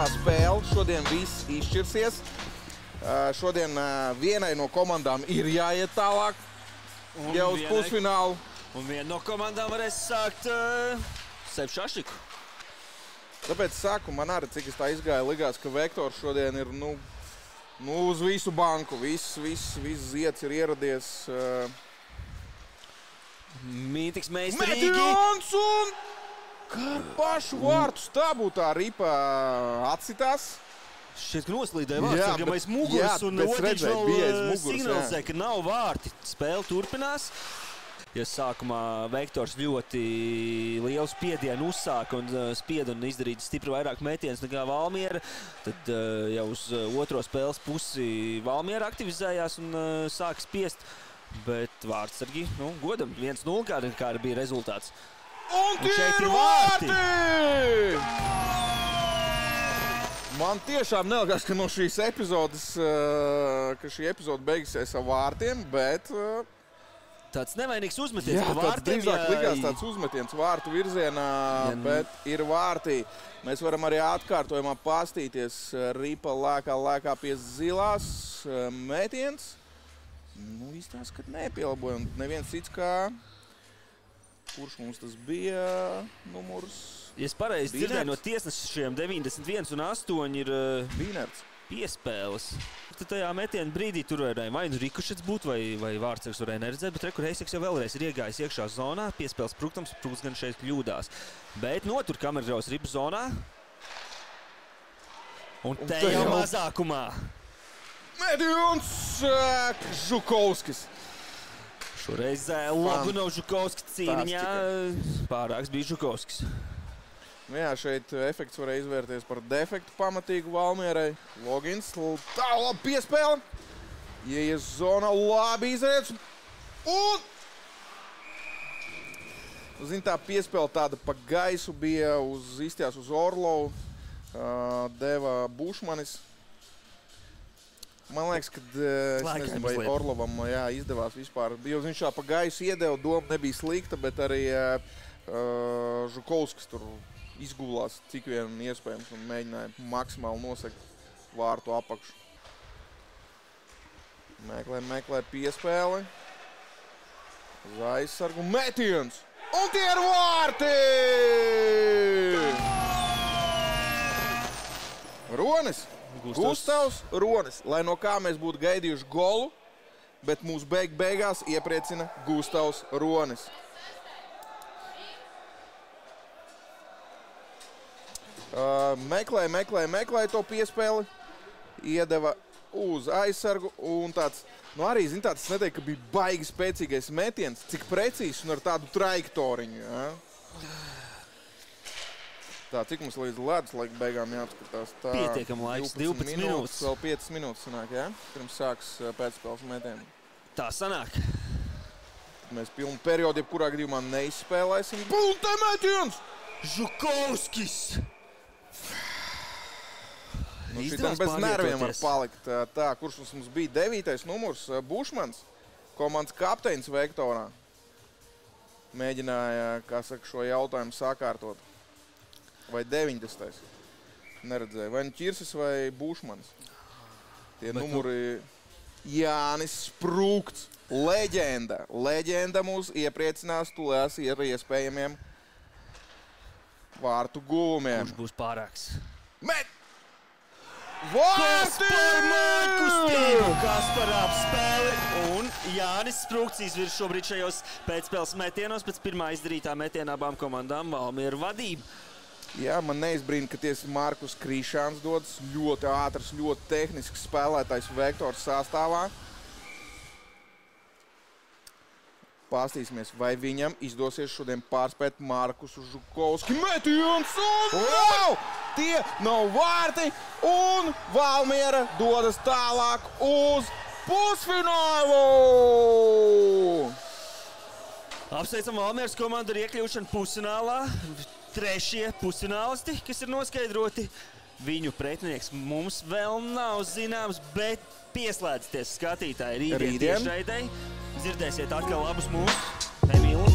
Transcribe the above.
trešā spēle. Šodien viss izšķirsies. Šodien vienai no komandām ir jāiet tālāk jau uz pusfinālu. Un viena no komandām varēs sākt sev šašiku. Tāpēc saku, man arī, cik es tā izgāju, likās, ka Vektors šodien ir, uz visu banku. Viss zieds ir ieradies. Mītiks meistarīgi. Metiens un ar pašu vārtu stabu tā ripa atsitās. Šķiet, ka noslīdēja vārtsargam aiz muguras, un Odiņš vēl signalizē, ka nav vārti. Spēle turpinās. Ja sākumā Vektors ļoti lielu spiedienu uzsāka un spieda un izdarīja stipri vairāk metienus nekā Valmiera, tad jau uz otro spēles pusi Valmiera aktivizējās un sāka spiest. Bet vārtsargi, godam, 1-0, kā bija rezultāts. Un tie ir vārti! Man tiešām nelikās, ka no šīs epizodes, ka šī epizode beigsies ar vārtiem, bet... Tāds nevainīgs uzmetiens pa vārtiem. Jā, tāds drīzāk likās tāds uzmetiens vārtu virzienā, bet ir vārtī. Mēs varam arī atkārtojumā pastīties. Ripa lēkā pie zilās metiens. Izstās, ka nepielaboja. Un neviens cits kā... Kurš mums tas bija numurs? Ja es pareizi dzirdēju no tiesnešiem 91 un 8 ir piespēles. Tad tajā metiena brīdī tur varēja vai nu rikušets būt, vai vārtsargs varēja neredzēt, bet rekur Heiseks jau vēlreiz ir iegājis iekšā zonā, piespēles Prūktams, Prūks gan šeit kļūdās. Bet notur kamergraus ripu zonā. Un te jau mazākumā. Metiens Žukovskis. Šoreiz labu nav Žukovskis cīniņā. Pārāks bija Žukovskis. Jā, šeit efekts varēja izvērties par defektu pamatīgu Valmierai. Logins, tā labi piespēle. Ieies zona, labi izrēc. Un... Zin, tā piespēle tāda pa gaisu bija, izstījās uz Orlovu. Deva Bušmanis. Man liekas, ka es nezinu, vai Orlovam izdevās vispār. Jo viņš pa gaisu iedeva, doma nebija slikta, bet arī Žukovskis tur izgulās cik vien iespējams un mēģināja maksimāli nosegt vārtu apakšu. Meklē piespēli. Uz aizsargu metiens! Un tie ir vārti! Ronis! Gustavs Ronis. Lai no kā mēs būtu gaidījuši golu, bet mūs beigās iepriecina Gustavs Ronis. Meklē to piespēli, iedeva uz aizsargu un tāds, arī, zin, tāds, es neteiktu, ka bija baigi spēcīgais metiens, cik precīzs un ar tādu trajektoriņu, ja? Tā, cik mums līdz ledus laika beigām jāapskatās? Tā, pietiekam laiks, 12 minūtes. Vēl 5 minūtes sanāk, ja? Pirms sāks pēcspēles metienu. Tā sanāk. Mēs pilnu periodu, jebkurā gadījumā neizspēlēsim. Un te metiens! Žukovskis! Šitam bez nerviem var palikt. Tā, kurš mums bija 9. numurs? Bušmans, komandas kapteinis Vektorā. Mēģināja, kā saka, šo jautājumu sakārtot. Vai 90. Neredzēju. Vai Ķirsis vai Bušmans. Tie numuri Jānis Sprūkts. Leģenda. Leģenda mūs iepriecinās tulēs ar iespējamiem vārtu guvumiem. Kurš būs pārāks? Met! Vārti! Kaspar apspēli un Jānis Sprūkts izvirs šobrīd šajos pēcspēles metienos pēc pirmā izdarītā metiena abām komandām Valmiera vadība. Jā, man neizbrīna, ka tieši Markus Krišāns dodas ļoti ātrs, ļoti tehnisks spēlētājs Vektors sastāvā. Pastīsimies, vai viņam izdosies šodien pārspēt Markusu Žukovski. Metiens un wow! Tie nav vārti un Valmiera dodas tālāk uz pusfinālu! Apsveicam Valmieras komandu ar iekļūšanu pusfinālā. Trešie pusfinālisti, kas ir noskaidroti. Viņu pretinieks mums vēl nav zināms, bet pieslēdzieties skatītāji rītdien tiešraidei. Dzirdēsiet atkal abus mūsu Emīlu